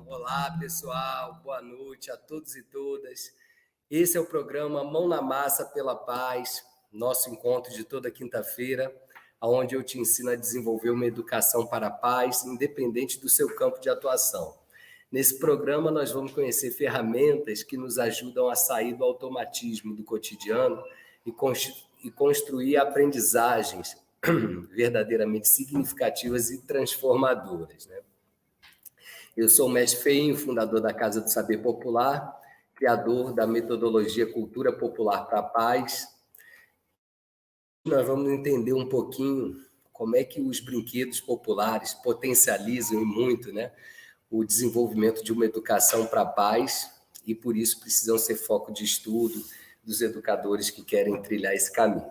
Olá, pessoal. Boa noite a todos e todas. Esse é o programa Mão na Massa pela Paz, nosso encontro de toda quinta-feira, onde eu te ensino a desenvolver uma educação para a paz, independente do seu campo de atuação. Nesse programa, nós vamos conhecer ferramentas que nos ajudam a sair do automatismo do cotidiano e construir aprendizagens verdadeiramente significativas e transformadoras, né? Eu sou o mestre Feinho, fundador da Casa do Saber Popular, criador da metodologia Cultura Popular para a Paz. Nós vamos entender um pouquinho como é que os brinquedos populares potencializam e muito, né, o desenvolvimento de uma educação para a paz e, por isso, precisam ser foco de estudo dos educadores que querem trilhar esse caminho.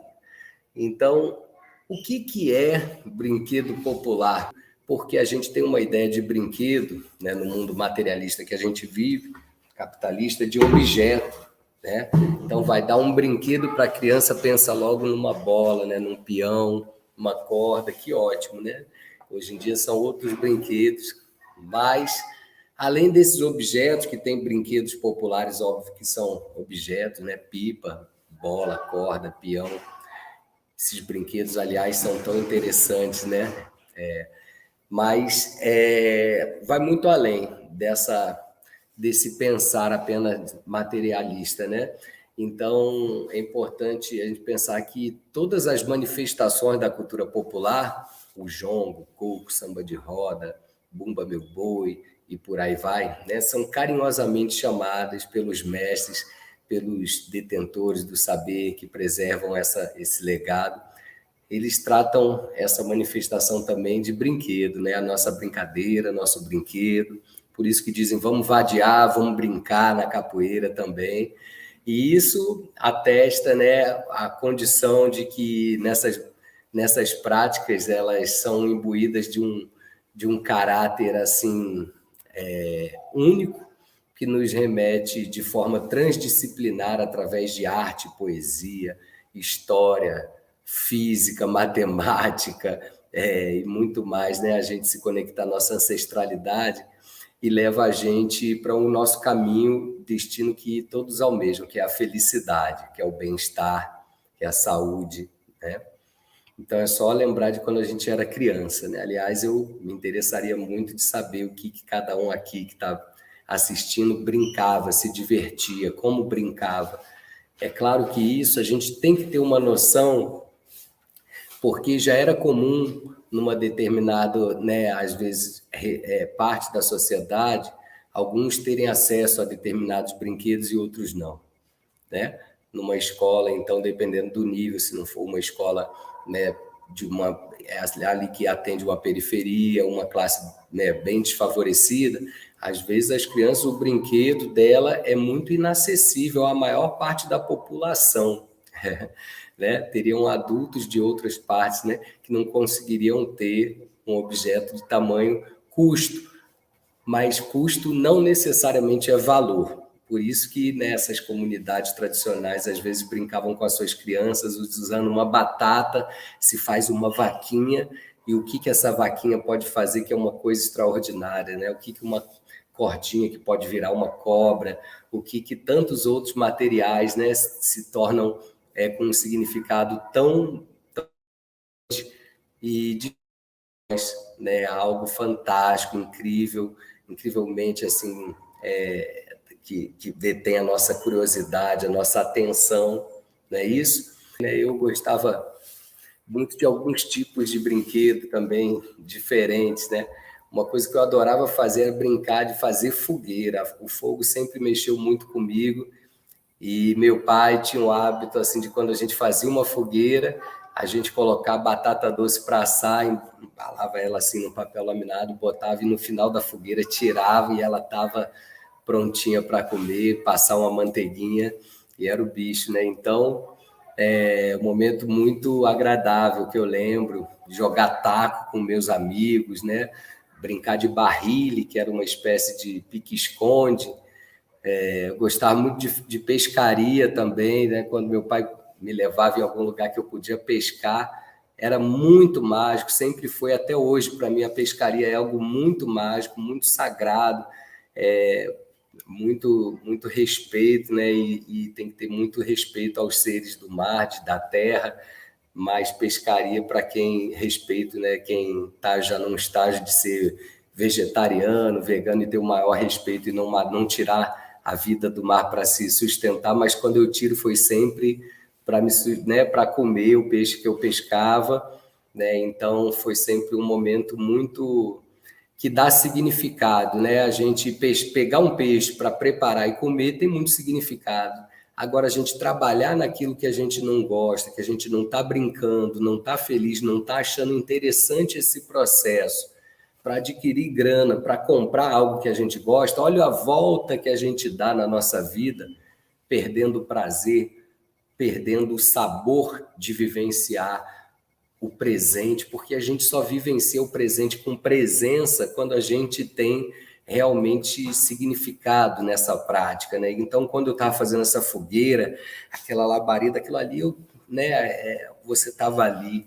Então, o que é brinquedo popular? Porque a gente tem uma ideia de brinquedo, né, no mundo materialista que a gente vive, capitalista, de objeto, né? Então, vai dar um brinquedo para a criança, pensa logo numa bola, né, num peão, uma corda, que ótimo, né? Hoje em dia são outros brinquedos, mas além desses objetos, que tem brinquedos populares, óbvio que são objetos, né? Pipa, bola, corda, peão. Esses brinquedos, aliás, são tão interessantes, né? Mas vai muito além desse pensar apenas materialista, né? Então, é importante a gente pensar que todas as manifestações da cultura popular, o jongo, coco, samba de roda, bumba meu boi e por aí vai, né, são carinhosamente chamadas pelos mestres, pelos detentores do saber que preservam esse legado. Eles tratam essa manifestação também de brinquedo, né? A nossa brincadeira, nosso brinquedo. Por isso que dizem, vamos vadiar, vamos brincar na capoeira também. E isso atesta, né, a condição de que nessas práticas elas são imbuídas de um caráter assim único, que nos remete de forma transdisciplinar através de arte, poesia, história, física, matemática e muito mais, né? A gente se conecta à nossa ancestralidade e leva a gente para o nosso caminho, destino que todos almejam, que é a felicidade, que é o bem-estar, que é a saúde, né? Então é só lembrar de quando a gente era criança, né? Aliás, eu me interessaria muito de saber o que cada um aqui que está assistindo brincava, se divertia, como brincava. É claro que isso a gente tem que ter uma noção, porque já era comum numa determinada, né, às vezes, parte da sociedade, alguns terem acesso a determinados brinquedos e outros não, né? Numa escola, então, dependendo do nível, se não for uma escola, né, ali que atende uma periferia, uma classe, né, bem desfavorecida, às vezes as crianças, o brinquedo dela é muito inacessível à maior parte da população, né? Teriam adultos de outras partes, né, que não conseguiriam ter um objeto de tamanho custo, mas custo não necessariamente é valor. Por isso que nessas comunidades tradicionais, às vezes brincavam com as suas crianças, usando uma batata, se faz uma vaquinha, e o que essa vaquinha pode fazer, que é uma coisa extraordinária, né? O que uma cordinha que pode virar uma cobra, o que tantos outros materiais, né, se tornam com um significado tão e de, né, algo fantástico, incrível, incrivelmente assim, que detém a nossa curiosidade, a nossa atenção, não é isso? Eu gostava muito de alguns tipos de brinquedo também diferentes, né? Uma coisa que eu adorava fazer era brincar de fazer fogueira. O fogo sempre mexeu muito comigo e meu pai tinha o hábito assim de quando a gente fazia uma fogueira, a gente colocar batata doce para assar, embalava ela assim no papel laminado, botava e no final da fogueira tirava e ela estava prontinha para comer, passar uma manteiguinha e era o bicho, né? Então, é um momento muito agradável que eu lembro, jogar taco com meus amigos, né? Brincar de barrile, que era uma espécie de pique-esconde. Eu gostava muito de pescaria também, né? Quando meu pai me levava em algum lugar que eu podia pescar, era muito mágico, sempre foi até hoje. Para mim, a pescaria é algo muito mágico, muito sagrado, muito respeito, né? E tem que ter muito respeito aos seres do mar, da terra, mas pescaria para quem respeito, né? Quem está já num estágio de ser vegetariano, vegano, e ter o maior respeito e não tirar a vida do mar para se sustentar, mas quando eu tiro foi sempre para né, para comer o peixe que eu pescava, né? Então foi sempre um momento muito que dá significado, né? A gente pegar um peixe para preparar e comer tem muito significado. Agora, a gente trabalhar naquilo que a gente não gosta, que a gente não está brincando, não está feliz, não está achando interessante esse processo, para adquirir grana, para comprar algo que a gente gosta, olha a volta que a gente dá na nossa vida, perdendo o prazer, perdendo o sabor de vivenciar o presente, porque a gente só vivencia o presente com presença quando a gente tem realmente significado nessa prática, né? Então, quando eu estava fazendo essa fogueira, aquela labareda, aquilo ali, você estava ali.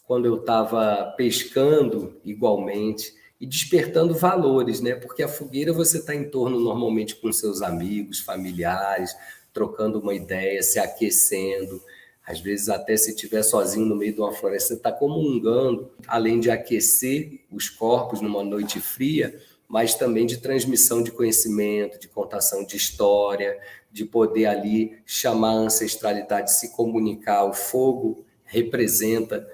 Quando eu estava pescando, igualmente, e despertando valores, né? Porque a fogueira você está em torno normalmente com seus amigos, familiares, trocando uma ideia, se aquecendo. Às vezes, até se estiver sozinho no meio de uma floresta, você está comungando, além de aquecer os corpos numa noite fria, mas também de transmissão de conhecimento, de contação de história, de poder ali chamar a ancestralidade, se comunicar. O fogo representa,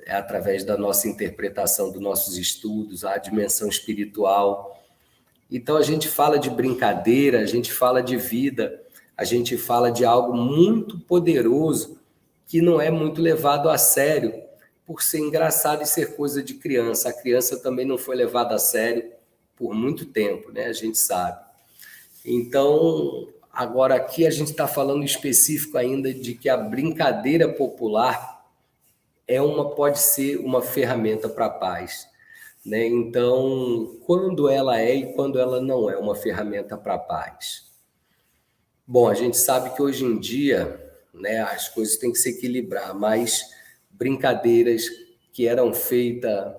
através da nossa interpretação dos nossos estudos, a dimensão espiritual. Então, a gente fala de brincadeira, a gente fala de vida, a gente fala de algo muito poderoso que não é muito levado a sério, por ser engraçado e ser coisa de criança. A criança também não foi levada a sério por muito tempo, né? A gente sabe. Então, agora aqui a gente está falando específico ainda de que a brincadeira popular pode ser uma ferramenta para a paz, né? Então, quando ela é e quando ela não é uma ferramenta para a paz? Bom, a gente sabe que hoje em dia, né, as coisas têm que se equilibrar, mas brincadeiras que eram feitas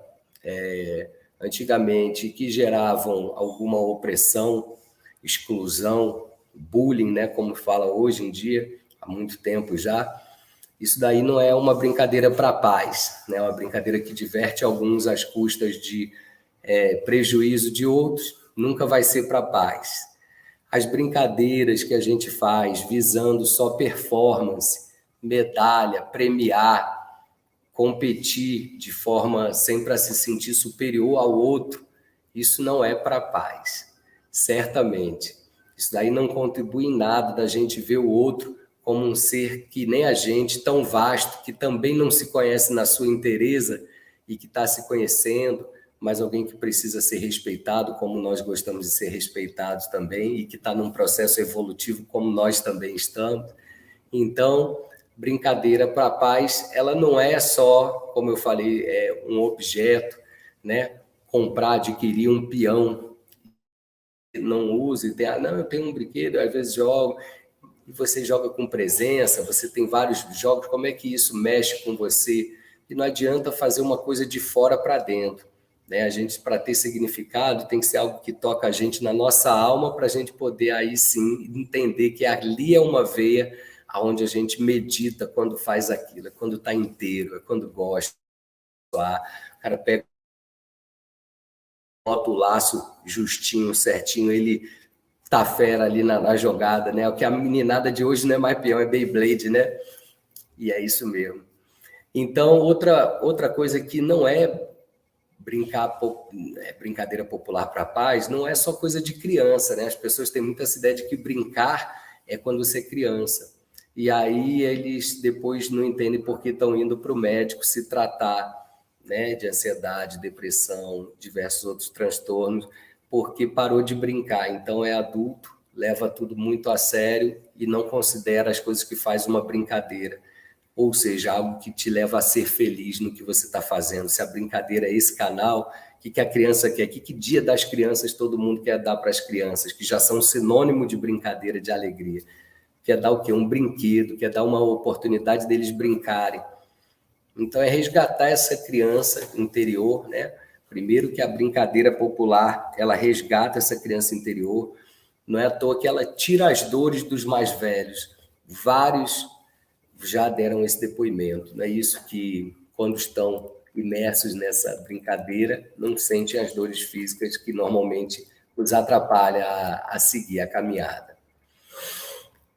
antigamente, que geravam alguma opressão, exclusão, bullying, né, como fala hoje em dia, há muito tempo já. Isso daí não é uma brincadeira para a paz, né? É uma brincadeira que diverte alguns às custas de prejuízo de outros, nunca vai ser para a paz. As brincadeiras que a gente faz visando só performance, medalha, premiar, competir de forma sempre a se sentir superior ao outro, isso não é para a paz, certamente. Isso daí não contribui em nada da gente ver o outro como um ser que nem a gente, tão vasto, que também não se conhece na sua inteireza e que está se conhecendo, mas alguém que precisa ser respeitado como nós gostamos de ser respeitados também e que está num processo evolutivo como nós também estamos. Então, brincadeira para a paz, ela não é só, como eu falei, um objeto, né? Comprar, adquirir um peão, não use, não, eu tenho um brinquedo, às vezes jogo, e você joga com presença, você tem vários jogos, como é que isso mexe com você? E não adianta fazer uma coisa de fora para dentro, né? A gente, para ter significado, tem que ser algo que toca a gente na nossa alma, para a gente poder aí sim entender que ali é uma veia onde a gente medita quando faz aquilo, é quando está inteiro, é quando gosta. O cara pega, bota o laço justinho, certinho, ele tá fera ali na jogada, né? O que a meninada de hoje não é mais peão, é Beyblade, né? E é isso mesmo. Então, outra coisa que não é brincadeira popular para a paz, não é só coisa de criança, né? As pessoas têm muita essa ideia de que brincar é quando você é criança. E aí eles depois não entendem por que estão indo para o médico se tratar, né, de ansiedade, depressão, diversos outros transtornos, porque parou de brincar. Então é adulto, leva tudo muito a sério e não considera as coisas que faz uma brincadeira. Ou seja, algo que te leva a ser feliz no que você está fazendo. Se a brincadeira é esse canal, o que a criança quer? Que dia das crianças todo mundo quer dar para as crianças, que já são sinônimo de brincadeira, de alegria? Quer dar o quê? Um brinquedo, quer dar uma oportunidade deles brincarem. Então, é resgatar essa criança interior, né? Primeiro que a brincadeira popular, ela resgata essa criança interior. Não é à toa que ela tira as dores dos mais velhos. Vários já deram esse depoimento. Não é isso que, quando estão imersos nessa brincadeira, não sentem as dores físicas que normalmente os atrapalha a seguir a caminhada.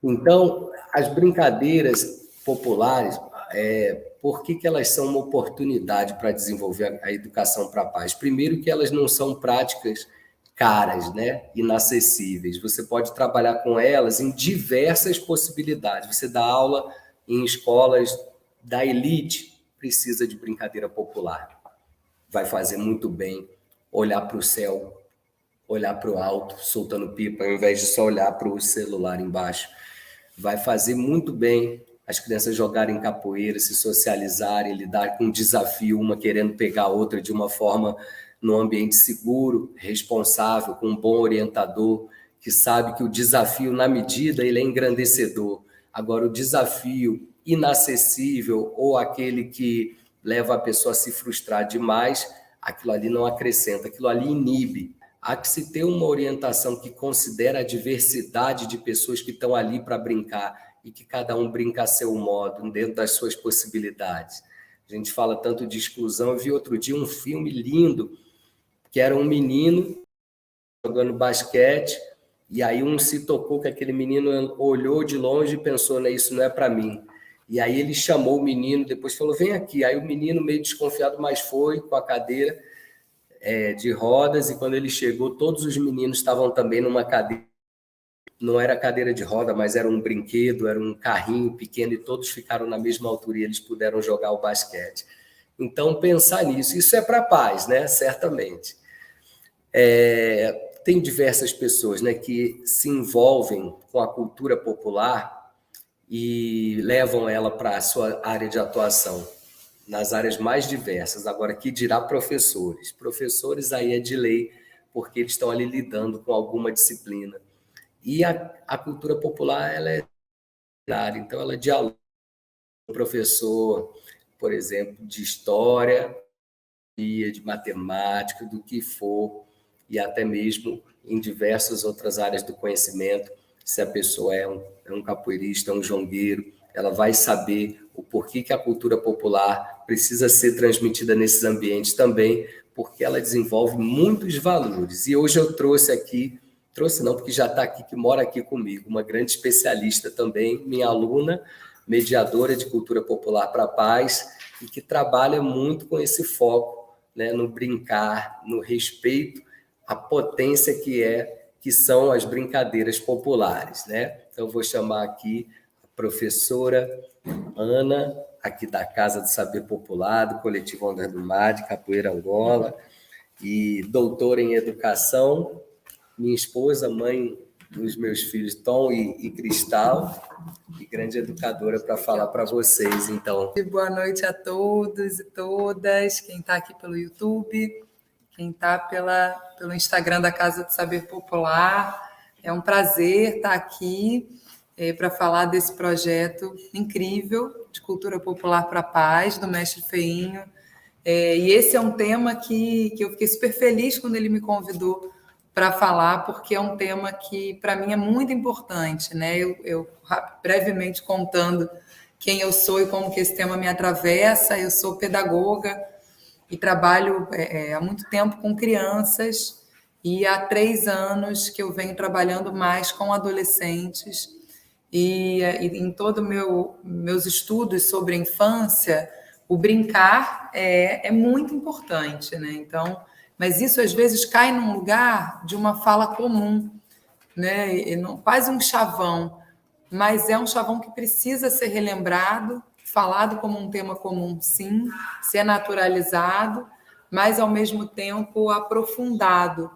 Então, as brincadeiras populares, por que elas são uma oportunidade para desenvolver a educação para a paz? Primeiro que elas não são práticas caras, né? Inacessíveis. Você pode trabalhar com elas em diversas possibilidades. Você dá aula em escolas da elite, precisa de brincadeira popular. Vai fazer muito bem olhar para o céu, olhar para o alto, soltando pipa, ao invés de só olhar para o celular embaixo. Vai fazer muito bem as crianças jogarem capoeira, se socializarem, lidar com um desafio, uma querendo pegar a outra de uma forma num ambiente seguro, responsável, com um bom orientador, que sabe que o desafio, na medida, ele é engrandecedor. Agora, o desafio inacessível ou aquele que leva a pessoa a se frustrar demais, aquilo ali não acrescenta, aquilo ali inibe. Há que se ter uma orientação que considera a diversidade de pessoas que estão ali para brincar e que cada um brinca a seu modo, dentro das suas possibilidades. A gente fala tanto de exclusão. Eu vi outro dia um filme lindo, que era um menino jogando basquete, e aí um se tocou que aquele menino olhou de longe e pensou, né, isso não é para mim. E aí ele chamou o menino, depois falou, vem aqui. Aí o menino, meio desconfiado, mas foi com a cadeira de rodas, e quando ele chegou, todos os meninos estavam também numa cadeira, não era cadeira de roda, mas era um brinquedo, era um carrinho pequeno, e todos ficaram na mesma altura e eles puderam jogar o basquete. Então, pensar nisso, isso é para a paz, né? Certamente. Tem diversas pessoas, né, que se envolvem com a cultura popular e levam ela para a sua área de atuação, nas áreas mais diversas. Agora, que dirá professores? Professores aí é de lei, porque eles estão ali lidando com alguma disciplina. E a cultura popular, ela é disciplinar, então ela dialoga com o professor, por exemplo, de história, de matemática, do que for, e até mesmo em diversas outras áreas do conhecimento. Se a pessoa é um capoeirista, um jongueiro, ela vai saber o porquê que a cultura popular precisa ser transmitida nesses ambientes também, porque ela desenvolve muitos valores. E hoje eu trouxe não, porque já está aqui, que mora aqui comigo, uma grande especialista também, minha aluna, mediadora de cultura popular para a paz, e que trabalha muito com esse foco, né, no brincar, no respeito à potência que são as brincadeiras populares, né? Então, vou chamar aqui a professora Ana, aqui da Casa do Saber Popular, do Coletivo Ondas do Mar, de Capoeira Angola, e doutora em Educação, minha esposa, mãe dos meus filhos Tom e Cristal, e grande educadora para falar para vocês, então. Boa noite a todos e todas, quem está aqui pelo YouTube, quem está pelo Instagram da Casa do Saber Popular. É um prazer estar aqui para falar desse projeto incrível de cultura popular para a paz, do Mestre Feinho. E esse é um tema que eu fiquei super feliz quando ele me convidou para falar, porque é um tema que, para mim, é muito importante, né? Eu brevemente contando quem eu sou e como que esse tema me atravessa. Eu sou pedagoga e trabalho há muito tempo com crianças, e há 3 anos que eu venho trabalhando mais com adolescentes, e em todos meus estudos sobre a infância, o brincar é muito importante, né? Então, mas isso às vezes cai num lugar de uma fala comum, né? E não, quase um chavão, mas é um chavão que precisa ser relembrado, falado como um tema comum, sim, ser naturalizado, mas ao mesmo tempo aprofundado.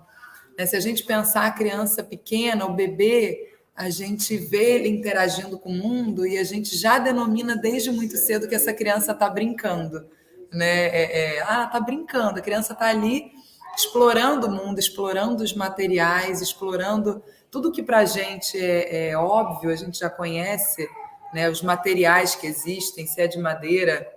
Se a gente pensar a criança pequena, o bebê, a gente vê ele interagindo com o mundo e a gente já denomina desde muito cedo que essa criança está brincando, né? Está brincando, a criança está ali explorando o mundo, explorando os materiais, explorando tudo que para a gente é óbvio, a gente já conhece, né? Os materiais que existem, se é de madeira,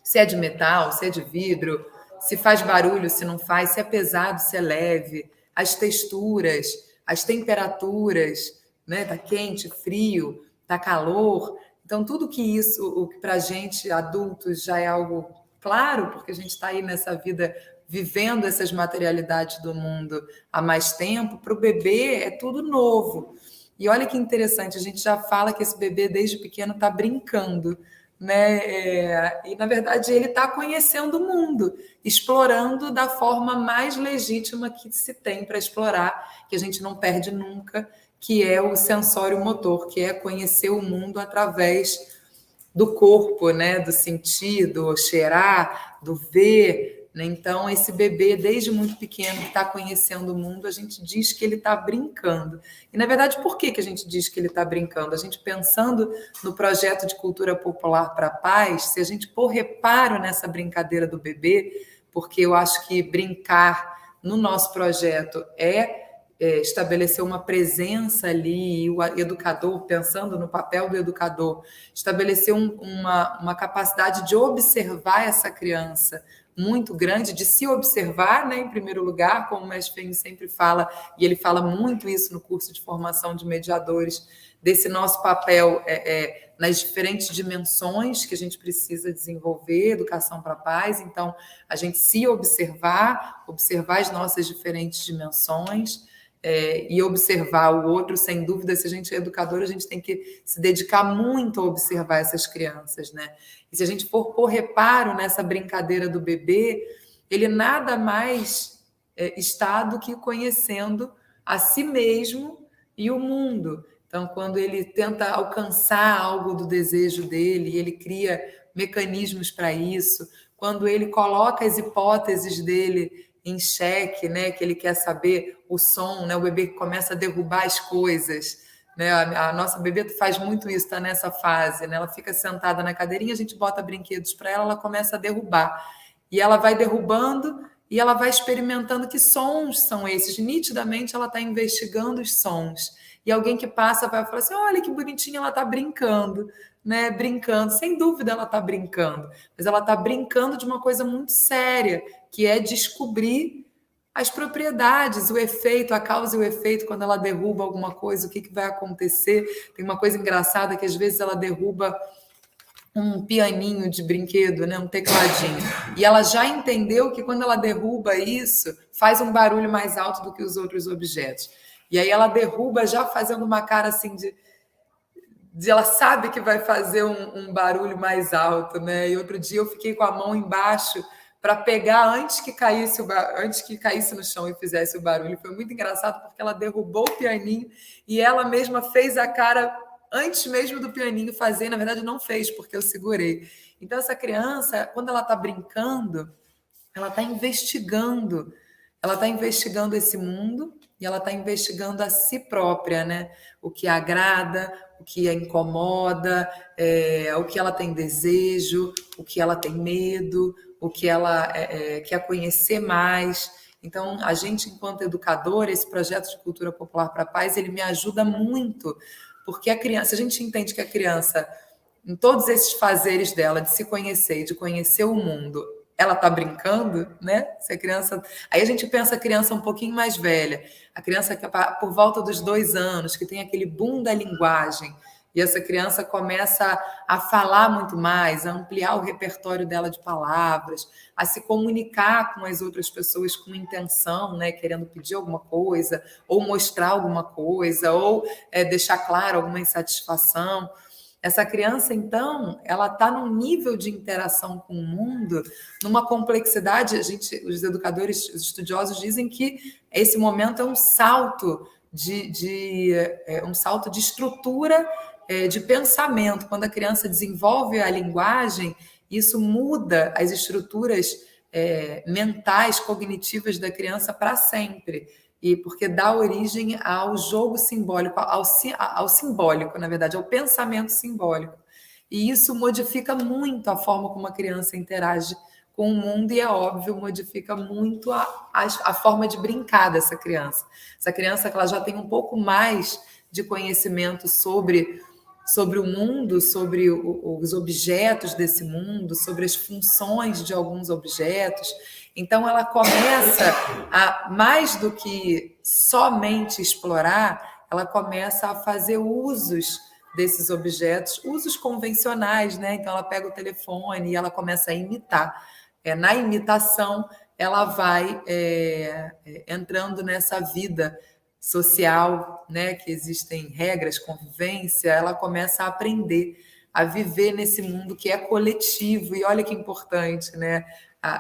se é de metal, se é de vidro, se faz barulho, se não faz, se é pesado, se é leve, as texturas, as temperaturas, né? Tá quente, frio, tá calor. Então, tudo que isso, o que para a gente, adultos, já é algo claro, porque a gente está aí nessa vida vivendo essas materialidades do mundo há mais tempo, para o bebê é tudo novo. E olha que interessante, a gente já fala que esse bebê desde pequeno está brincando, né? E na verdade ele está conhecendo o mundo, explorando da forma mais legítima que se tem para explorar, que a gente não perde nunca, que é o sensório motor, que é conhecer o mundo através do corpo, né? Do sentir, do cheirar, do ver, né? Então, esse bebê, desde muito pequeno, que está conhecendo o mundo, a gente diz que ele está brincando. E, na verdade, por que a gente diz que ele está brincando? A gente pensando no projeto de cultura popular para a paz, se a gente pôr reparo nessa brincadeira do bebê, porque eu acho que brincar no nosso projeto estabelecer uma presença ali, e o educador, pensando no papel do educador, estabelecer uma capacidade de observar essa criança muito grande, de se observar, né, em primeiro lugar, como o mestre Fênix sempre fala, e ele fala muito isso no curso de formação de mediadores, desse nosso papel nas diferentes dimensões que a gente precisa desenvolver, educação para a paz. Então, a gente se observar as nossas diferentes dimensões, e observar o outro, sem dúvida. Se a gente é educador, a gente tem que se dedicar muito a observar essas crianças, né? E se a gente for pôr reparo nessa brincadeira do bebê, ele nada mais está do que conhecendo a si mesmo e o mundo. Então, quando ele tenta alcançar algo do desejo dele, ele cria mecanismos para isso. Quando ele coloca as hipóteses dele em xeque, né, que ele quer saber o som, né, o bebê começa a derrubar as coisas, né, a nossa bebê faz muito isso, está nessa fase, né, ela fica sentada na cadeirinha, a gente bota brinquedos para ela, ela começa a derrubar, e ela vai derrubando e ela vai experimentando que sons são esses, nitidamente ela está investigando os sons, e alguém que passa vai falar assim, olha que bonitinha, ela está brincando, né, brincando, sem dúvida ela está brincando, mas ela está brincando de uma coisa muito séria, que é descobrir as propriedades, o efeito, a causa e o efeito, quando ela derruba alguma coisa, o que vai acontecer. Tem uma coisa engraçada que às vezes ela derruba um pianinho de brinquedo, né, um tecladinho, e ela já entendeu que quando ela derruba isso, faz um barulho mais alto do que os outros objetos. E aí ela derruba já fazendo uma cara assim de ela sabe que vai fazer um barulho mais alto, né? E outro dia eu fiquei com a mão embaixo para pegar antes que caísse no chão e fizesse o barulho. Foi muito engraçado porque ela derrubou o pianinho e ela mesma fez a cara antes mesmo do pianinho fazer. Na verdade, não fez porque eu segurei. Então, essa criança, quando ela está brincando, ela está investigando. Ela está investigando esse mundo e ela está investigando a si própria, né? O que a agrada, o que a incomoda, o que ela tem desejo, o que ela tem medo, o que ela quer conhecer mais. Então, a gente, enquanto educador, esse projeto de cultura popular para a paz, ele me ajuda muito, porque a criança, a gente entende que a criança, em todos esses fazeres dela, de se conhecer e de conhecer o mundo, ela está brincando, né? Se a criança... Aí a gente pensa a criança um pouquinho mais velha, a criança que por volta dos 2 anos, que tem aquele boom da linguagem, e essa criança começa a falar muito mais, a ampliar o repertório dela de palavras, a se comunicar com as outras pessoas com intenção, né? Querendo pedir alguma coisa, ou mostrar alguma coisa, ou deixar claro alguma insatisfação. Essa criança, então, ela está num nível de interação com o mundo, numa complexidade. Os educadores, os estudiosos dizem que esse momento é um salto um salto de estrutura de pensamento. Quando a criança desenvolve a linguagem, isso muda as estruturas mentais, cognitivas da criança para sempre. E porque dá origem ao jogo simbólico, ao simbólico, na verdade, ao pensamento simbólico. E isso modifica muito a forma como a criança interage com o mundo e, é óbvio, modifica muito a forma de brincar dessa criança. Essa criança que ela já tem um pouco mais de conhecimento sobre sobre o mundo, sobre os objetos desse mundo, sobre as funções de alguns objetos. Então, ela começa a, mais do que somente explorar, ela começa a fazer usos desses objetos, usos convencionais, né? Então, ela pega o telefone e ela começa a imitar. Na imitação, ela vai entrando nessa vida social, né? Que existem regras, convivência, ela começa a aprender a viver nesse mundo que é coletivo. E olha que importante, né?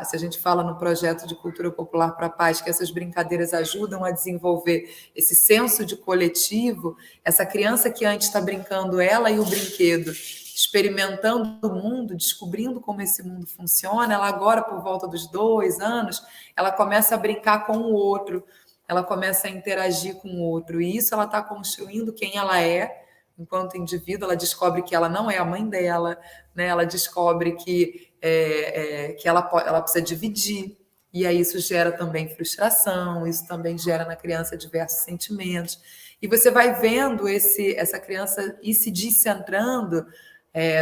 Se a gente fala no projeto de Cultura Popular para a Paz, que essas brincadeiras ajudam a desenvolver esse senso de coletivo, essa criança que antes está brincando, ela e o brinquedo, experimentando o mundo, descobrindo como esse mundo funciona, ela agora, por volta dos 2 anos, ela começa a brincar com o outro, ela começa a interagir com o outro, e isso ela está construindo quem ela é, enquanto indivíduo. Ela descobre que ela não é a mãe dela, né? Ela descobre que ela precisa dividir, e aí isso gera também frustração, isso também gera na criança diversos sentimentos, e você vai vendo essa criança ir se descentrando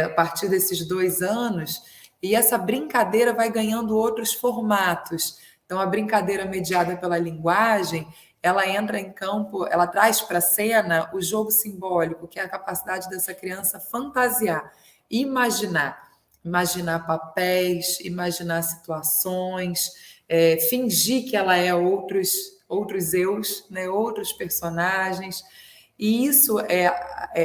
a partir desses 2 anos, e essa brincadeira vai ganhando outros formatos. Então, a brincadeira mediada pela linguagem, ela entra em campo, ela traz para a cena o jogo simbólico, que é a capacidade dessa criança fantasiar, imaginar papéis, imaginar situações, fingir que ela é outros eus, né, outros personagens. E isso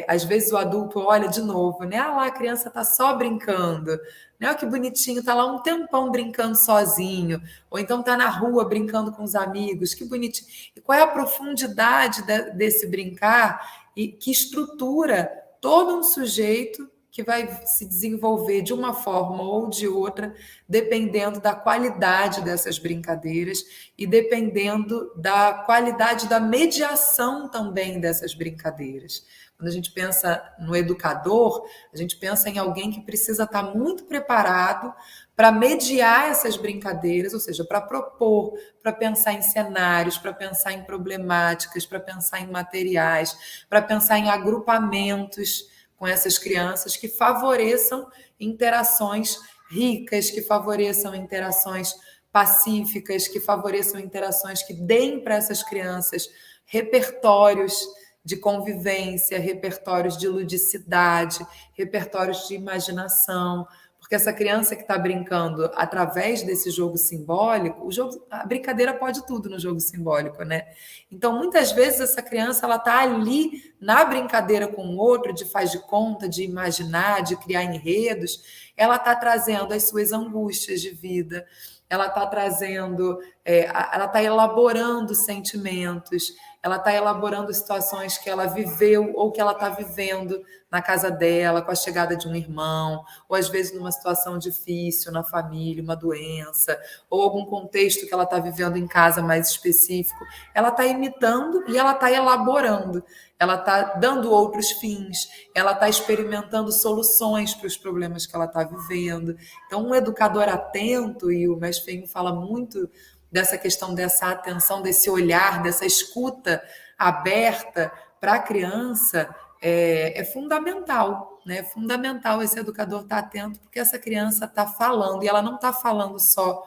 às vezes o adulto olha de novo, né? Ah lá, a criança está só brincando, né? Olha que bonitinho, está lá um tempão brincando sozinho, ou então está na rua brincando com os amigos, que bonitinho. E qual é a profundidade desse brincar e que estrutura todo um sujeito que vai se desenvolver de uma forma ou de outra, dependendo da qualidade dessas brincadeiras e dependendo da qualidade da mediação também dessas brincadeiras. Quando a gente pensa no educador, a gente pensa em alguém que precisa estar muito preparado para mediar essas brincadeiras, ou seja, para propor, para pensar em cenários, para pensar em problemáticas, para pensar em materiais, para pensar em agrupamentos com essas crianças que favoreçam interações ricas, que favoreçam interações pacíficas, que favoreçam interações que deem para essas crianças repertórios de convivência, repertórios de ludicidade, repertórios de imaginação, porque essa criança que está brincando através desse jogo simbólico, a brincadeira pode tudo no jogo simbólico, né? Então, muitas vezes essa criança ela está ali na brincadeira com o outro, de faz de conta, de imaginar, de criar enredos, ela está trazendo as suas angústias de vida, ela está trazendo, ela está elaborando sentimentos, ela está elaborando situações que ela viveu ou que ela está vivendo na casa dela, com a chegada de um irmão, ou às vezes numa situação difícil na família, uma doença, ou algum contexto que ela está vivendo em casa mais específico. Ela está imitando e ela está elaborando, ela está dando outros fins, ela está experimentando soluções para os problemas que ela está vivendo. Então, um educador atento, e o Mestre Fenho fala muito dessa questão dessa atenção, desse olhar, dessa escuta aberta para a criança, é fundamental, né? É fundamental esse educador estar atento, porque essa criança está falando, e ela não está falando só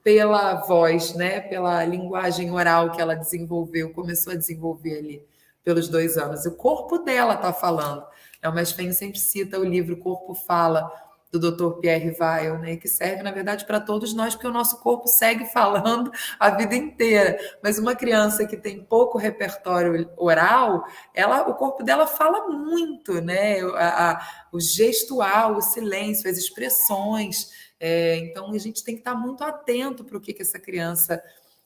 pela voz, né? Pela linguagem oral que ela desenvolveu, começou a desenvolver ali pelos 2 anos. O corpo dela está falando. O Mestre Fenho sempre cita o livro Corpo Fala, do Dr. Pierre Weil, né, que serve, na verdade, para todos nós, porque o nosso corpo segue falando a vida inteira. Mas uma criança que tem pouco repertório oral, o corpo dela fala muito, né? O gestual, o silêncio, as expressões. Então, a gente tem que estar muito atento para o que essa criança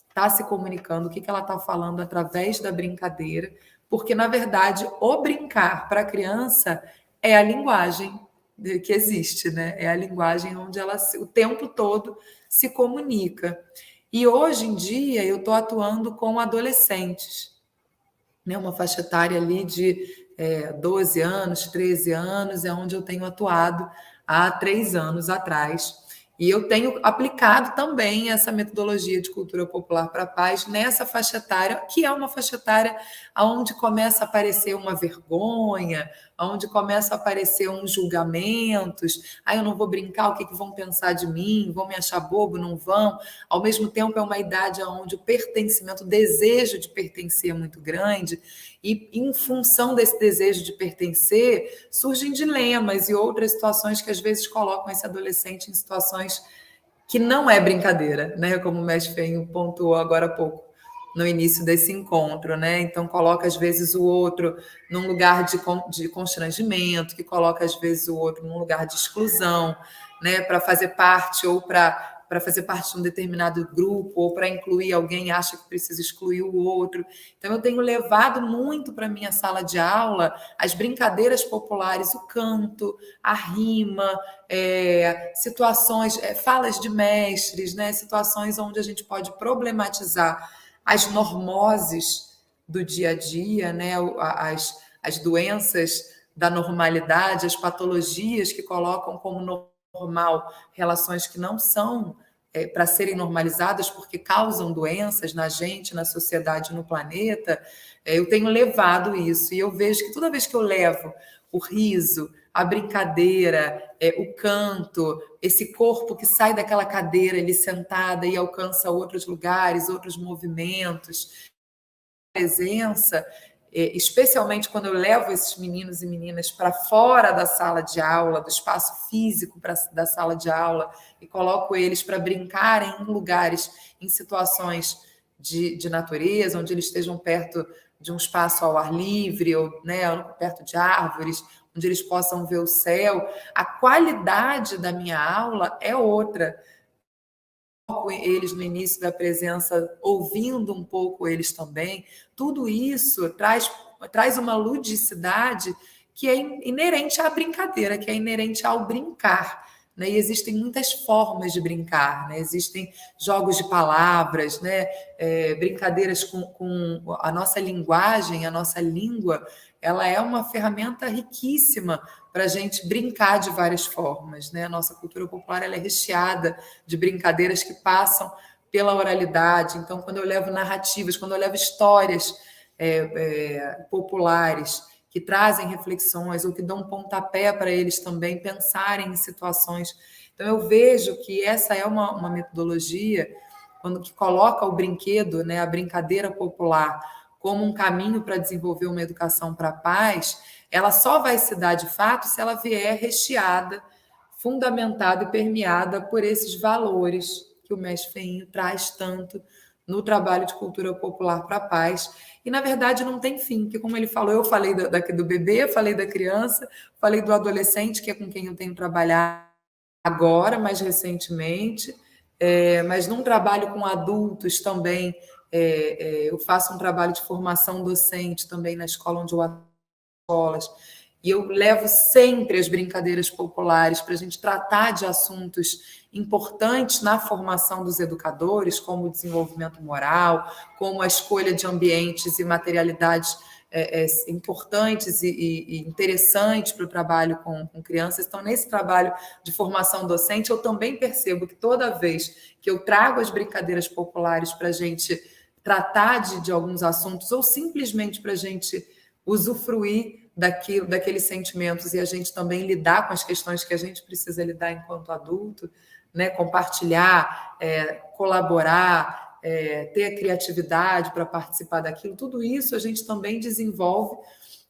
está se comunicando, o que ela está falando através da brincadeira, porque, na verdade, o brincar para a criança é a linguagem que existe, né? É a linguagem onde ela o tempo todo se comunica. E hoje em dia eu estou atuando com adolescentes, né? Uma faixa etária ali de 12 anos, 13 anos, é onde eu tenho atuado há 3 anos atrás. E eu tenho aplicado também essa metodologia de cultura popular para a paz nessa faixa etária, que é uma faixa etária onde começa a aparecer uma vergonha, onde começam a aparecer uns julgamentos, eu não vou brincar, o que vão pensar de mim, vão me achar bobo, não vão. Ao mesmo tempo, é uma idade onde o pertencimento, o desejo de pertencer é muito grande, e em função desse desejo de pertencer, surgem dilemas e outras situações que às vezes colocam esse adolescente em situações que não é brincadeira, né? Como o mestre Fenho pontuou agora há pouco, no início desse encontro, né? Então, coloca às vezes o outro num lugar de constrangimento, que coloca às vezes o outro num lugar de exclusão, né? Para fazer parte ou para fazer parte de um determinado grupo, ou para incluir alguém, acha que precisa excluir o outro. Então, eu tenho levado muito para a minha sala de aula as brincadeiras populares, o canto, a rima, situações, falas de mestres, né? Situações onde a gente pode problematizar as normoses do dia a dia, né? As doenças da normalidade, as patologias que colocam como normal relações que não são para serem normalizadas porque causam doenças na gente, na sociedade, no planeta. Eu tenho levado isso e eu vejo que toda vez que eu levo o riso, a brincadeira, o canto, esse corpo que sai daquela cadeira ali sentada e alcança outros lugares, outros movimentos, presença, especialmente quando eu levo esses meninos e meninas para fora da sala de aula, do espaço físico da sala de aula, e coloco eles para brincarem em lugares, em situações de natureza, onde eles estejam perto de um espaço ao ar livre, ou né, perto de árvores, onde eles possam ver o céu. A qualidade da minha aula é outra. Eles no início da presença, ouvindo um pouco eles também, tudo isso traz uma ludicidade que é inerente à brincadeira, que é inerente ao brincar. Né? E existem muitas formas de brincar, né? Existem jogos de palavras, né? Brincadeiras com a nossa linguagem, a nossa língua, ela é uma ferramenta riquíssima para a gente brincar de várias formas. Né? A nossa cultura popular ela é recheada de brincadeiras que passam pela oralidade. Então, quando eu levo narrativas, quando eu levo histórias populares que trazem reflexões ou que dão um pontapé para eles também pensarem em situações. Então, eu vejo que essa é uma metodologia que coloca o brinquedo, né, a brincadeira popular, como um caminho para desenvolver uma educação para a paz. Ela só vai se dar de fato se ela vier recheada, fundamentada e permeada por esses valores que o mestre Fenho traz tanto no trabalho de cultura popular para a paz. E, na verdade, não tem fim, porque, como ele falou, eu falei do bebê, falei da criança, falei do adolescente, que é com quem eu tenho trabalhado agora, mais recentemente, mas num trabalho com adultos também, eu faço um trabalho de formação docente também na escola onde eu atuo, escolas, e eu levo sempre as brincadeiras populares para a gente tratar de assuntos importantes na formação dos educadores, como o desenvolvimento moral, como a escolha de ambientes e materialidades importantes e interessantes para o trabalho com crianças. Então, nesse trabalho de formação docente, eu também percebo que toda vez que eu trago as brincadeiras populares para a gente tratar de alguns assuntos, ou simplesmente para a gente usufruir daqueles sentimentos e a gente também lidar com as questões que a gente precisa lidar enquanto adulto, né? Compartilhar, colaborar, ter a criatividade para participar daquilo, tudo isso a gente também desenvolve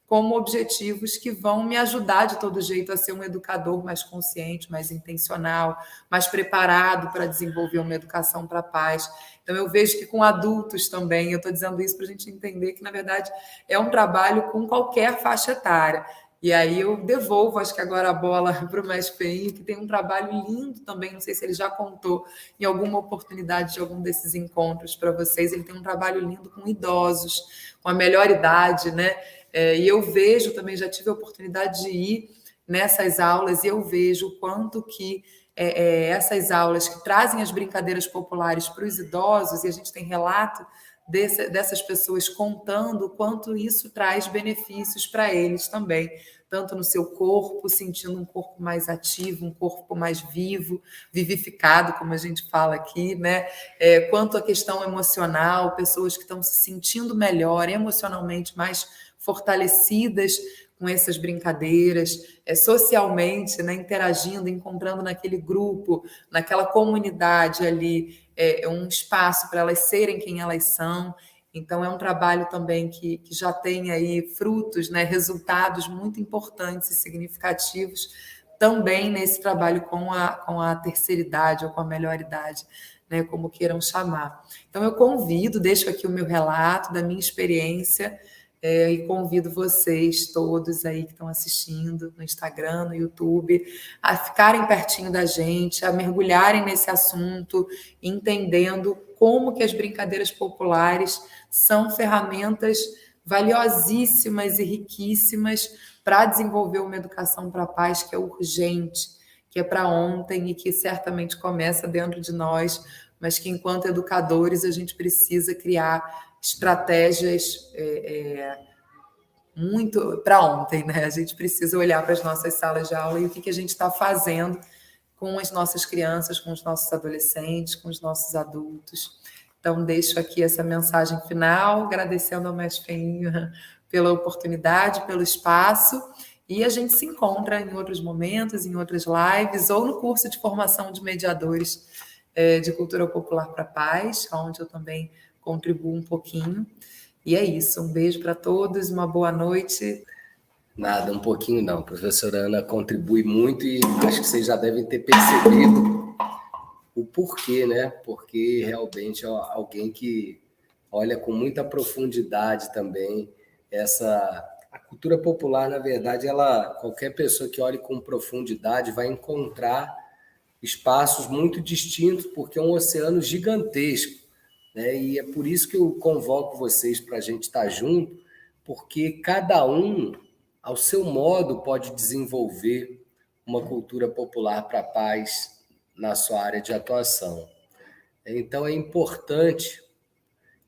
como objetivos que vão me ajudar de todo jeito a ser um educador mais consciente, mais intencional, mais preparado para desenvolver uma educação para a paz. Então, eu vejo que com adultos também, eu estou dizendo isso para a gente entender que, na verdade, é um trabalho com qualquer faixa etária. E aí eu devolvo, acho que agora a bola para o mestre Fenho, que tem um trabalho lindo também, não sei se ele já contou em alguma oportunidade de algum desses encontros para vocês, ele tem um trabalho lindo com idosos, com a melhor idade, né? E eu vejo também, já tive a oportunidade de ir nessas aulas, e eu vejo o quanto que essas aulas que trazem as brincadeiras populares para os idosos, e a gente tem relato dessas pessoas contando o quanto isso traz benefícios para eles também, tanto no seu corpo, sentindo um corpo mais ativo, um corpo mais vivo, vivificado, como a gente fala aqui, né? Quanto à questão emocional, pessoas que estão se sentindo melhor, emocionalmente mais fortalecidas com essas brincadeiras, socialmente, né, interagindo, encontrando naquele grupo, naquela comunidade ali, um espaço para elas serem quem elas são. Então, é um trabalho também que já tem aí frutos, né, resultados muito importantes e significativos também nesse trabalho com a terceira idade ou com a melhor idade, né, como queiram chamar. Então, eu convido, deixo aqui o meu relato da minha experiência, e convido vocês todos aí que estão assistindo no Instagram, no YouTube, a ficarem pertinho da gente, a mergulharem nesse assunto, entendendo como que as brincadeiras populares são ferramentas valiosíssimas e riquíssimas para desenvolver uma educação para a paz que é urgente, que é para ontem e que certamente começa dentro de nós, mas que, enquanto educadores, a gente precisa criar estratégias muito para ontem, né? A gente precisa olhar para as nossas salas de aula e o que a gente está fazendo com as nossas crianças, com os nossos adolescentes, com os nossos adultos. Então, deixo aqui essa mensagem final, agradecendo ao Mestre Feinho pela oportunidade, pelo espaço, e a gente se encontra em outros momentos, em outras lives, ou no curso de formação de mediadores de cultura popular para a paz, onde eu também contribuo um pouquinho. E é isso, um beijo para todos, uma boa noite. Nada, um pouquinho não. A professora Ana contribui muito e acho que vocês já devem ter percebido o porquê, né? Porque realmente é alguém que olha com muita profundidade também a cultura popular, na verdade, qualquer pessoa que olhe com profundidade vai encontrar espaços muito distintos, porque é um oceano gigantesco, né? E é por isso que eu convoco vocês para a gente estar junto, porque cada um, ao seu modo, pode desenvolver uma cultura popular para a paz na sua área de atuação. Então é importante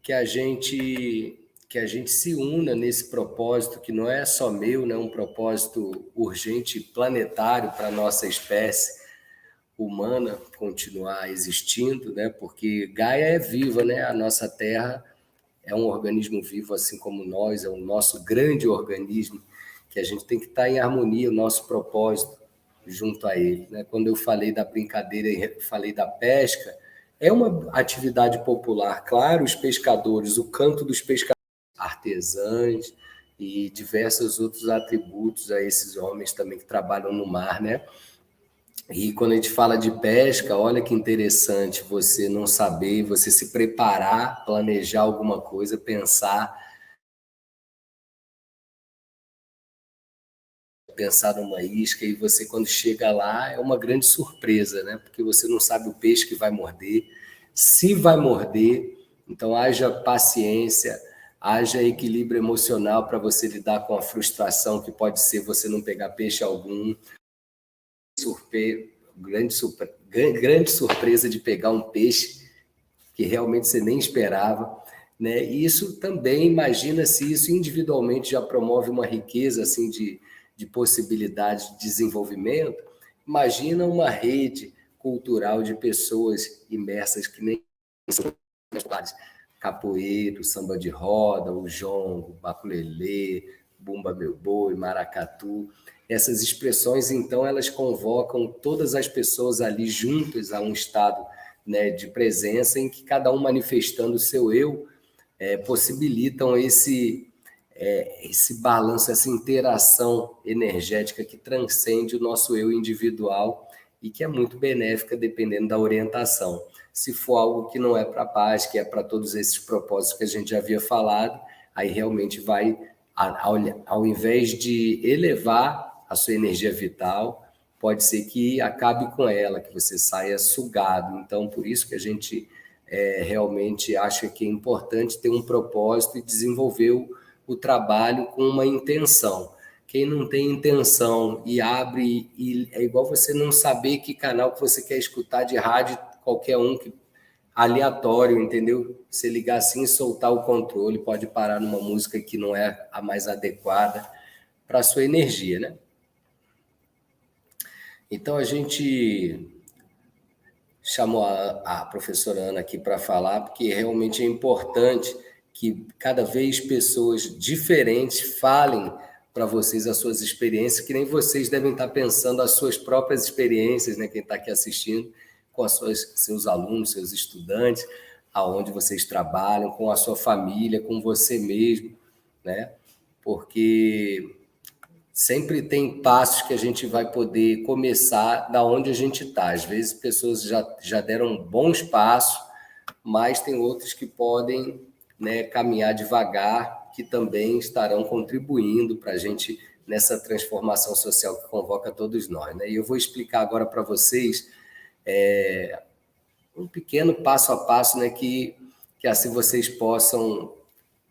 que a gente se una nesse propósito que não é só meu, né? Um propósito urgente planetário para a nossa espécie humana continuar existindo, né? Porque Gaia é viva, né? A nossa Terra é um organismo vivo, assim como nós, é o nosso grande organismo, que a gente tem que estar em harmonia, o nosso propósito junto a ele, né? Quando eu falei da brincadeira e falei da pesca, é uma atividade popular, claro, os pescadores, o canto dos pescadores, artesãs e diversos outros atributos a esses homens também que trabalham no mar, né? E quando a gente fala de pesca, olha que interessante você não saber, você se preparar, planejar alguma coisa, pensar numa isca, e você, quando chega lá, é uma grande surpresa, né? Porque você não sabe o peixe que vai morder, se vai morder. Então, haja paciência, haja equilíbrio emocional para você lidar com a frustração que pode ser você não pegar peixe algum. Grande surpresa de pegar um peixe que realmente você nem esperava, né? E isso também, imagina se isso individualmente já promove uma riqueza assim de possibilidades de desenvolvimento. Imagina uma rede cultural de pessoas imersas que nem são capoeiro, samba de roda, o jongo, baculelê, bumba meu boi, maracatu. Essas expressões, então, elas convocam todas as pessoas ali juntas a um estado, né, de presença em que cada um manifestando o seu eu possibilitam esse balanço, essa interação energética que transcende o nosso eu individual e que é muito benéfica dependendo da orientação. Se for algo que não é para a paz, que é para todos esses propósitos que a gente já havia falado, aí realmente vai, ao invés de elevar a sua energia vital, pode ser que acabe com ela, que você saia sugado. Então, por isso que a gente realmente acha que é importante ter um propósito e desenvolver o trabalho com uma intenção. Quem não tem intenção e abre, e é igual você não saber que canal que você quer escutar de rádio, qualquer um que aleatório, entendeu? Você ligar assim e soltar o controle, pode parar numa música que não é a mais adequada para a sua energia, né? Então a gente chamou a professora Ana aqui para falar, porque realmente é importante que cada vez pessoas diferentes falem para vocês as suas experiências, que nem vocês devem estar pensando as suas próprias experiências, né? Quem está aqui assistindo, com seus alunos, seus estudantes, aonde vocês trabalham, com a sua família, com você mesmo, né? Porque sempre tem passos que a gente vai poder começar da onde a gente está. Às vezes pessoas já deram bons passos, mas tem outros que podem, né, caminhar devagar, que também estarão contribuindo para a gente nessa transformação social que convoca todos nós, né? E eu vou explicar agora para vocês um pequeno passo a passo, né, que assim vocês possam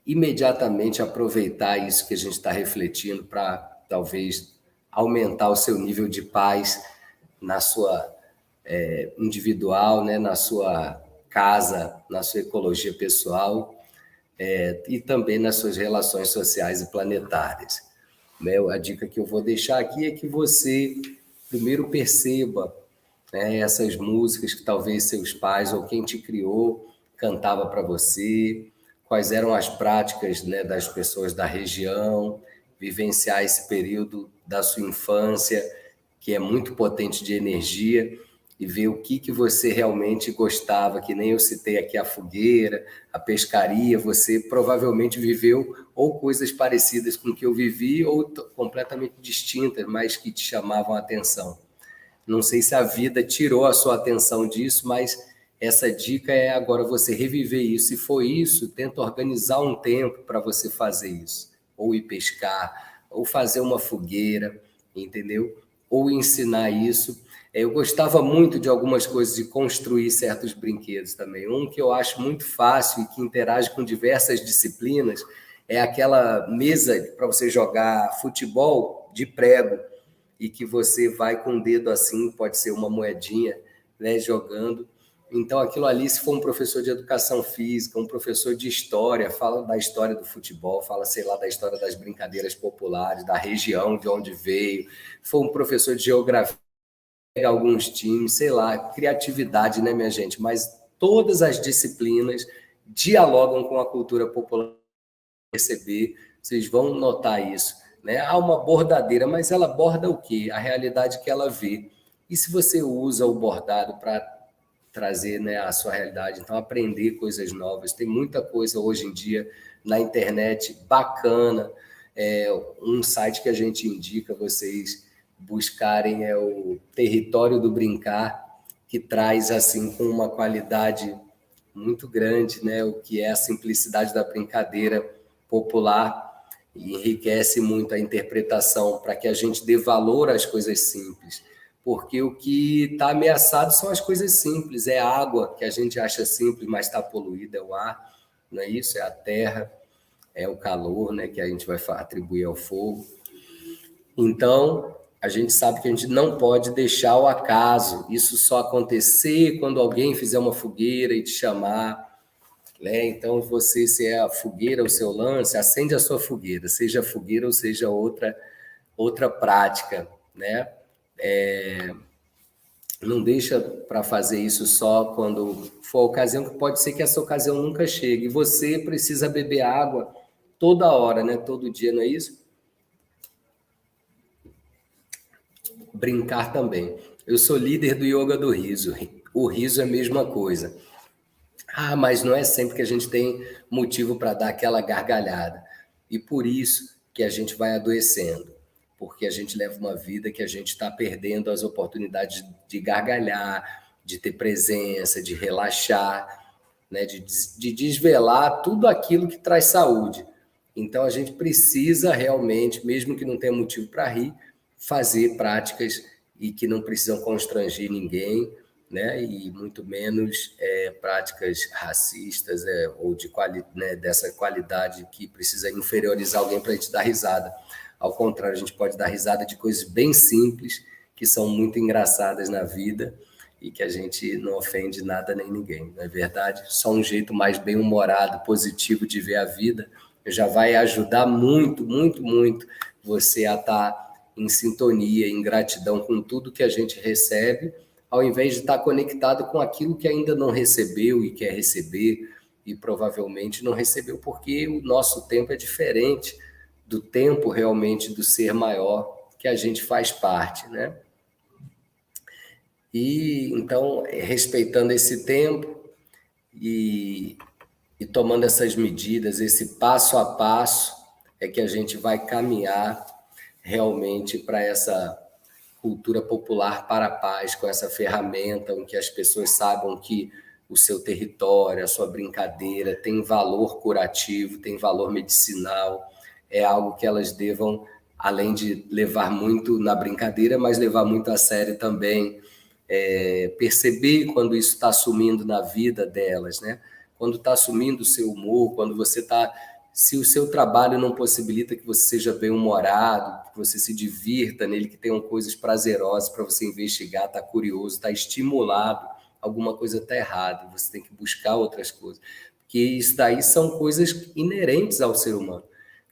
imediatamente aproveitar isso que a gente está refletindo para talvez aumentar o seu nível de paz na sua individual, né, na sua casa, na sua ecologia pessoal, e também nas suas relações sociais e planetárias. Né? A dica que eu vou deixar aqui é que você primeiro perceba, né, essas músicas que talvez seus pais ou quem te criou cantava para você, quais eram as práticas, né, das pessoas da região, vivenciar esse período da sua infância, que é muito potente de energia, e ver o que você realmente gostava, que nem eu citei aqui a fogueira, a pescaria, você provavelmente viveu ou coisas parecidas com o que eu vivi, ou completamente distintas, mas que te chamavam a atenção. Não sei se a vida tirou a sua atenção disso, mas essa dica é agora você reviver isso. Se for isso, tenta organizar um tempo para você fazer isso. Ou ir pescar, ou fazer uma fogueira, entendeu? Ou ensinar isso. Eu gostava muito de algumas coisas, de construir certos brinquedos também. Um que eu acho muito fácil e que interage com diversas disciplinas é aquela mesa para você jogar futebol de prego, e que você vai com o dedo assim, pode ser uma moedinha, né, jogando. Então, aquilo ali, se for um professor de educação física, um professor de história, fala da história do futebol, fala, sei lá, da história das brincadeiras populares, da região de onde veio, for um professor de geografia, alguns times, sei lá, criatividade, né, minha gente? Mas todas as disciplinas dialogam com a cultura popular. Perceber, vocês vão notar isso, né? Há uma bordadeira, mas ela borda o quê? A realidade que ela vê. E se você usa o bordado para trazer, né, a sua realidade, então aprender coisas novas, tem muita coisa hoje em dia na internet bacana. Um site que a gente indica vocês buscarem é o Território do Brincar, que traz assim com uma qualidade muito grande, né, o que é a simplicidade da brincadeira popular, e enriquece muito a interpretação para que a gente dê valor às coisas simples, porque o que está ameaçado são as coisas simples, é a água que a gente acha simples, mas está poluída, é o ar, não é isso? É a terra, é o calor, né, que a gente vai atribuir ao fogo. Então, a gente sabe que a gente não pode deixar o acaso, isso só acontecer quando alguém fizer uma fogueira e te chamar, né? Então, você, se é a fogueira o seu lance, acende a sua fogueira, seja fogueira ou seja outra prática, né? Não deixa para fazer isso só quando for a ocasião, que pode ser que essa ocasião nunca chegue. E você precisa beber água toda hora, né? Todo dia, não é isso? Brincar também. Eu sou líder do yoga do riso. O riso é a mesma coisa. Mas não é sempre que a gente tem motivo para dar aquela gargalhada. E por isso que a gente vai adoecendo. Porque a gente leva uma vida que a gente está perdendo as oportunidades de gargalhar, de ter presença, de relaxar, né? de desvelar tudo aquilo que traz saúde. Então, a gente precisa realmente, mesmo que não tenha motivo para rir, fazer práticas e que não precisam constranger ninguém, né? E muito menos práticas racistas ou né, dessa qualidade que precisa inferiorizar alguém para a gente dar risada. Ao contrário, a gente pode dar risada de coisas bem simples, que são muito engraçadas na vida e que a gente não ofende nada nem ninguém, não é verdade? Só um jeito mais bem-humorado, positivo de ver a vida já vai ajudar muito, muito, muito você a estar em sintonia, em gratidão com tudo que a gente recebe, ao invés de estar conectado com aquilo que ainda não recebeu e quer receber, e provavelmente não recebeu porque o nosso tempo é diferente do tempo realmente do ser maior que a gente faz parte, né? E então, respeitando esse tempo e tomando essas medidas, esse passo a passo, é que a gente vai caminhar realmente para essa cultura popular para a paz, com essa ferramenta em que as pessoas saibam que o seu território, a sua brincadeira tem valor curativo, tem valor medicinal, é algo que elas devam, além de levar muito na brincadeira, mas levar muito a sério também, perceber quando isso está sumindo na vida delas, né? Quando está sumindo o seu humor, quando você está... Se o seu trabalho não possibilita que você seja bem-humorado, que você se divirta nele, que tenham coisas prazerosas para você investigar, está curioso, está estimulado, alguma coisa está errada, você tem que buscar outras coisas. Porque isso daí são coisas inerentes ao ser humano.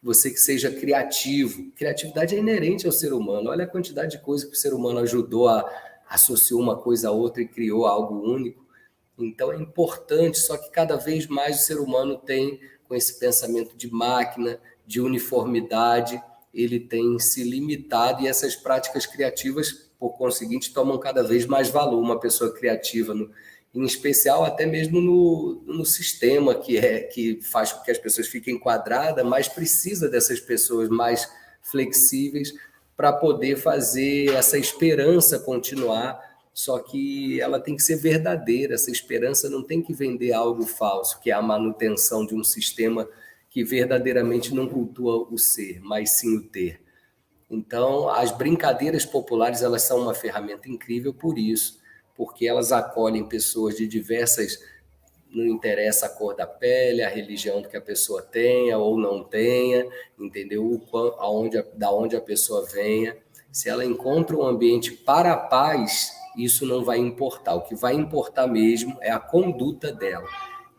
Você que seja criativo, criatividade é inerente ao ser humano. Olha a quantidade de coisas que o ser humano ajudou associou uma coisa a outra e criou algo único. Então é importante, só que cada vez mais o ser humano tem, com esse pensamento de máquina, de uniformidade, ele tem se limitado e essas práticas criativas, por conseguinte, tomam cada vez mais valor. Uma pessoa criativa, em especial até mesmo no sistema que faz com que as pessoas fiquem enquadradas, mas precisa dessas pessoas mais flexíveis para poder fazer essa esperança continuar. Só que ela tem que ser verdadeira, essa esperança não tem que vender algo falso, que é a manutenção de um sistema que verdadeiramente não cultua o ser, mas sim o ter. Então, as brincadeiras populares, elas são uma ferramenta incrível por isso, porque elas acolhem pessoas de diversas... Não interessa a cor da pele, a religião que a pessoa tenha ou não tenha, entendeu? Da onde a pessoa venha. Se ela encontra um ambiente para a paz, isso não vai importar. O que vai importar mesmo é a conduta dela,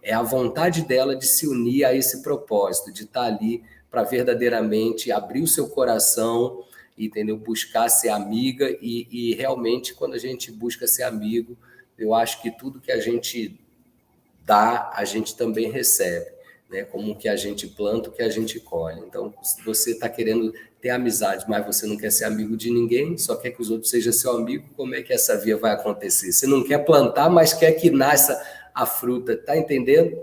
é a vontade dela de se unir a esse propósito, de estar ali para verdadeiramente abrir o seu coração, entendeu? Buscar ser amiga e realmente, quando a gente busca ser amigo, eu acho que tudo que a gente dá, a gente também recebe, né? Como que a gente planta, o que a gente colhe. Então, se você está querendo ter amizade, mas você não quer ser amigo de ninguém, só quer que os outros sejam seu amigo, como é que essa via vai acontecer? Você não quer plantar, mas quer que nasça a fruta, tá entendendo?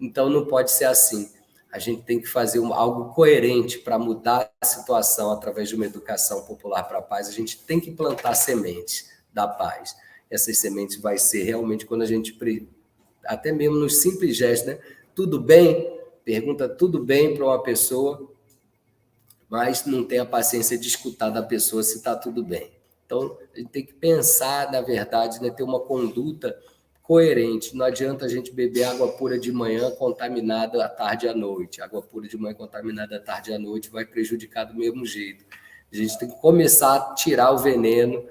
Então, não pode ser assim. A gente tem que fazer algo coerente para mudar a situação através de uma educação popular para a paz. A gente tem que plantar sementes da paz. Essas sementes vai ser realmente quando a gente... até mesmo nos simples gestos, né? Tudo bem? Pergunta tudo bem para uma pessoa, mas não tem a paciência de escutar da pessoa se está tudo bem. Então, a gente tem que pensar, na verdade, né? Ter uma conduta coerente. Não adianta a gente beber água pura de manhã contaminada à tarde e à noite. Água pura de manhã contaminada à tarde e à noite vai prejudicar do mesmo jeito. A gente tem que começar a tirar o veneno.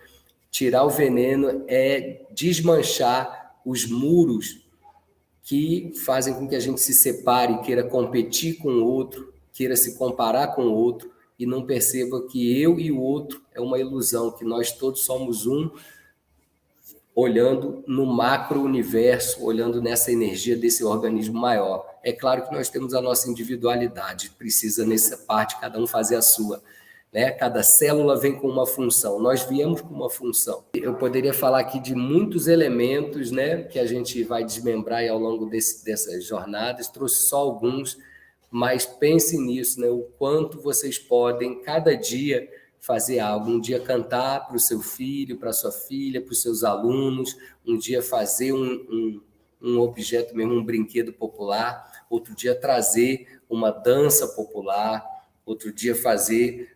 Tirar o veneno é desmanchar os muros que fazem com que a gente se separe, queira competir com o outro, queira se comparar com o outro e não perceba que eu e o outro é uma ilusão, que nós todos somos um, olhando no macro-universo, olhando nessa energia desse organismo maior. É claro que nós temos a nossa individualidade, precisa nessa parte cada um fazer a sua, né? Cada célula vem com uma função, nós viemos com uma função. Eu poderia falar aqui de muitos elementos, né, que a gente vai desmembrar ao longo dessas jornadas, trouxe só alguns, mas pense nisso, né, o quanto vocês podem, cada dia, fazer algo. Um dia cantar para o seu filho, para a sua filha, para os seus alunos, um dia fazer um objeto mesmo, um brinquedo popular, outro dia trazer uma dança popular, outro dia fazer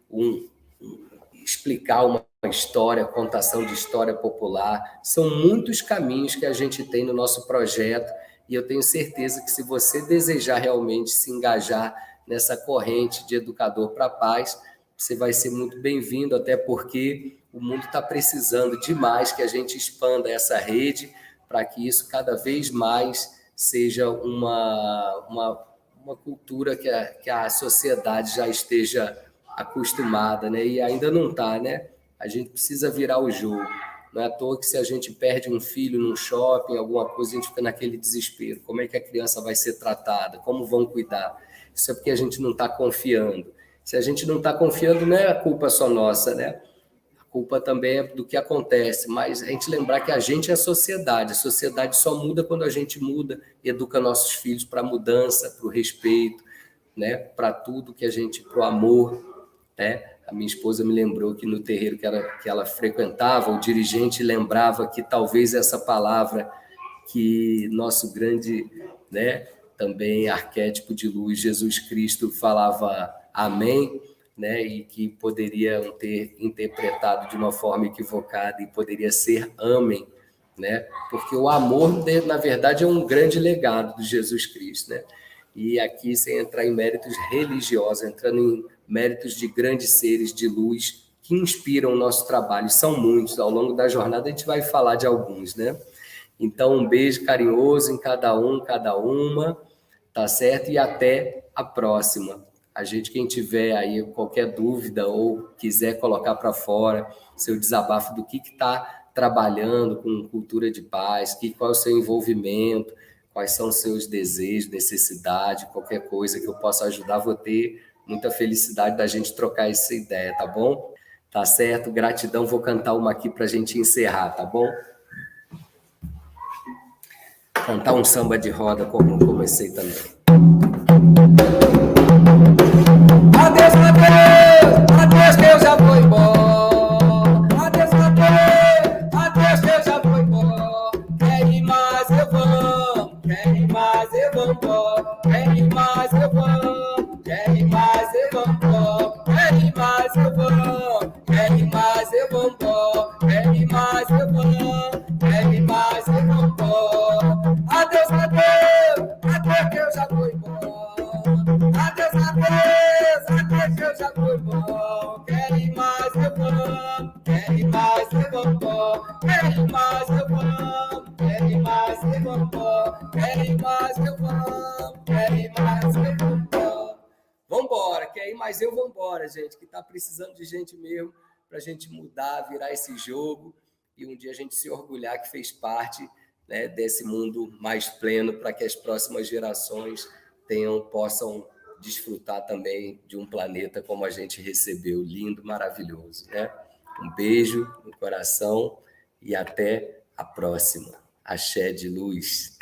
explicar uma história, contação de história popular. São muitos caminhos que a gente tem no nosso projeto e eu tenho certeza que se você desejar realmente se engajar nessa corrente de educador para a paz, você vai ser muito bem-vindo, até porque o mundo está precisando demais que a gente expanda essa rede para que isso cada vez mais seja uma cultura que a sociedade já esteja acostumada, né? E ainda não está, né? A gente precisa virar o jogo. Não é à toa que se a gente perde um filho num shopping, alguma coisa, a gente fica naquele desespero. Como é que a criança vai ser tratada? Como vão cuidar? Isso é porque a gente não está confiando. Se a gente não está confiando, não é a culpa só nossa, né? A culpa também é do que acontece, mas a gente lembrar que a gente é a sociedade só muda quando a gente muda, educa nossos filhos para a mudança, para o respeito, né? Para tudo que a gente, para o amor, né? A minha esposa me lembrou que no terreiro que ela frequentava, o dirigente lembrava que talvez essa palavra que nosso grande, né, também arquétipo de luz, Jesus Cristo, falava amém, né, e que poderiam ter interpretado de uma forma equivocada e poderia ser amém, né, porque o amor, na verdade, é um grande legado de Jesus Cristo, né, e aqui, sem entrar em méritos religiosos, entrando em méritos de grandes seres de luz que inspiram o nosso trabalho, são muitos, ao longo da jornada a gente vai falar de alguns, né? Então, um beijo carinhoso em cada um, cada uma, tá certo? E até a próxima. A gente, quem tiver aí qualquer dúvida ou quiser colocar para fora seu desabafo do que está trabalhando com cultura de paz, qual é o seu envolvimento, quais são os seus desejos, necessidade, qualquer coisa que eu possa ajudar, vou ter muita felicidade da gente trocar essa ideia, tá bom? Tá certo? Gratidão, vou cantar uma aqui para a gente encerrar, tá bom? Cantar um samba de roda, como comecei também. Adeus, adeus, adeus que eu já vou embora. Adeus, adeus, adeus que eu já vou embora. Quer ir mais eu vou, quer ir mais eu vou embora. Quer ir mais eu vou, quer ir mais eu vou embora. Quer ir mais eu vou, quer ir mais eu vou embora. Quer ir mais eu vou, quer ir mais eu vou embora. Adeus, adeus, adeus que eu já vou embora. Adeus, adeus, adeus que eu já vou embora. Quer ir mais eu vou, quer ir mais eu vou embora. Quer ir mais eu vou, quer ir mais eu vou embora. Quer ir mais eu vou, quer ir mais eu vou embora. Vambora, quer ir mais eu vou embora, gente, que tá precisando de gente mesmo pra gente mudar, virar esse jogo e um dia a gente se orgulhar que fez parte, né, desse mundo mais pleno para que as próximas gerações possam desfrutar também de um planeta como a gente recebeu, lindo, maravilhoso, né? Um beijo no coração e até a próxima. Axé de luz.